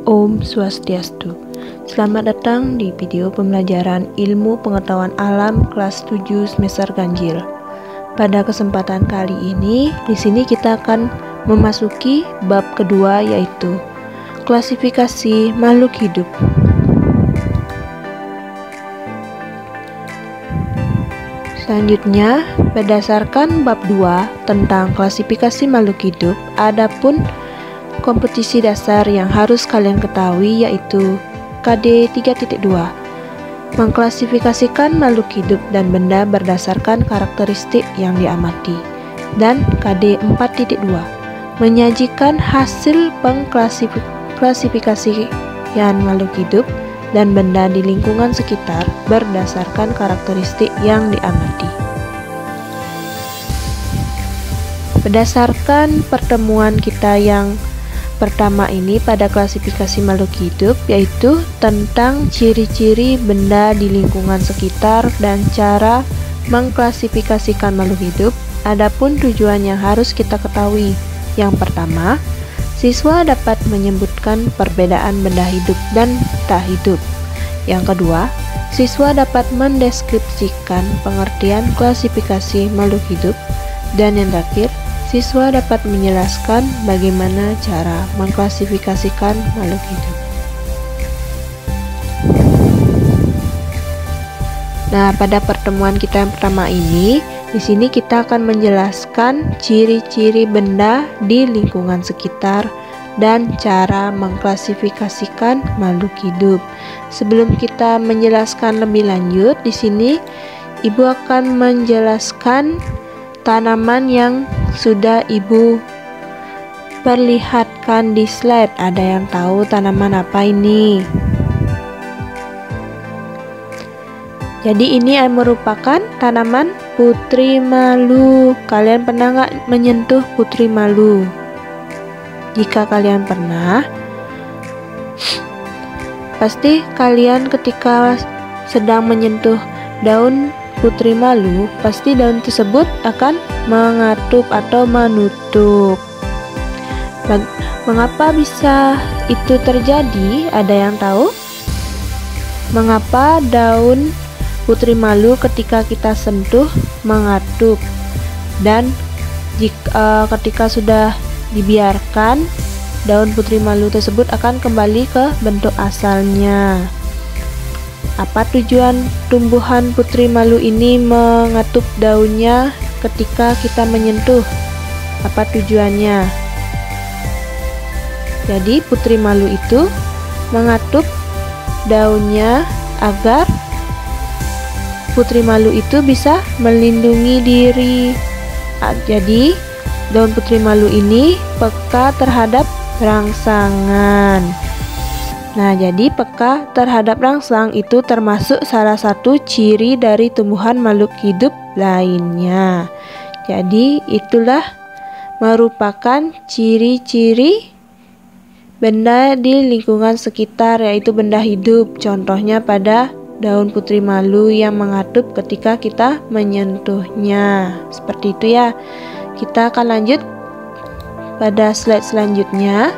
Om Swastiastu. Selamat datang di video pembelajaran Ilmu Pengetahuan Alam kelas 7 semester ganjil. Pada kesempatan kali ini, di sini kita akan memasuki bab kedua, yaitu klasifikasi makhluk hidup. Selanjutnya, berdasarkan bab 2 tentang klasifikasi makhluk hidup, adapun kompetisi dasar yang harus kalian ketahui yaitu KD 3.2, mengklasifikasikan makhluk hidup dan benda berdasarkan karakteristik yang diamati, dan KD 4.2, menyajikan hasil pengklasifikasian makhluk hidup dan benda di lingkungan sekitar berdasarkan karakteristik yang diamati. Berdasarkan pertemuan kita yang pertama ini pada klasifikasi makhluk hidup, yaitu tentang ciri-ciri benda di lingkungan sekitar dan cara mengklasifikasikan makhluk hidup. Adapun tujuan yang harus kita ketahui, yang pertama, siswa dapat menyebutkan perbedaan benda hidup dan tak hidup. Yang kedua, siswa dapat mendeskripsikan pengertian klasifikasi makhluk hidup. Dan yang terakhir, siswa dapat menjelaskan bagaimana cara mengklasifikasikan makhluk hidup. Nah, pada pertemuan kita yang pertama ini, di sini kita akan menjelaskan ciri-ciri benda di lingkungan sekitar dan cara mengklasifikasikan makhluk hidup. Sebelum kita menjelaskan lebih lanjut, di sini Ibu akan menjelaskan tanaman yang sudah Ibu perlihatkan di slide. Ada yang tahu tanaman apa ini? Jadi ini merupakan tanaman putri malu. Kalian pernah nggak menyentuh putri malu? Jika kalian pernah, pasti kalian ketika sedang menyentuh daun putri malu, pasti daun tersebut akan mengatup atau menutup. Mengapa bisa itu terjadi? Ada yang tahu? Mengapa daun putri malu ketika kita sentuh mengatup, dan ketika sudah dibiarkan, daun putri malu tersebut akan kembali ke bentuk asalnya? Apa tujuan tumbuhan putri malu ini mengatup daunnya ketika kita menyentuh? Apa tujuannya? Jadi putri malu itu mengatup daunnya agar putri malu itu bisa melindungi diri. Jadi daun putri malu ini peka terhadap rangsangan. Nah, jadi peka terhadap rangsang itu termasuk salah satu ciri dari tumbuhan makhluk hidup lainnya. Jadi itulah merupakan ciri-ciri benda di lingkungan sekitar, yaitu benda hidup. Contohnya pada daun putri malu yang mengatup ketika kita menyentuhnya. Seperti itu ya. Kita akan lanjut pada slide selanjutnya.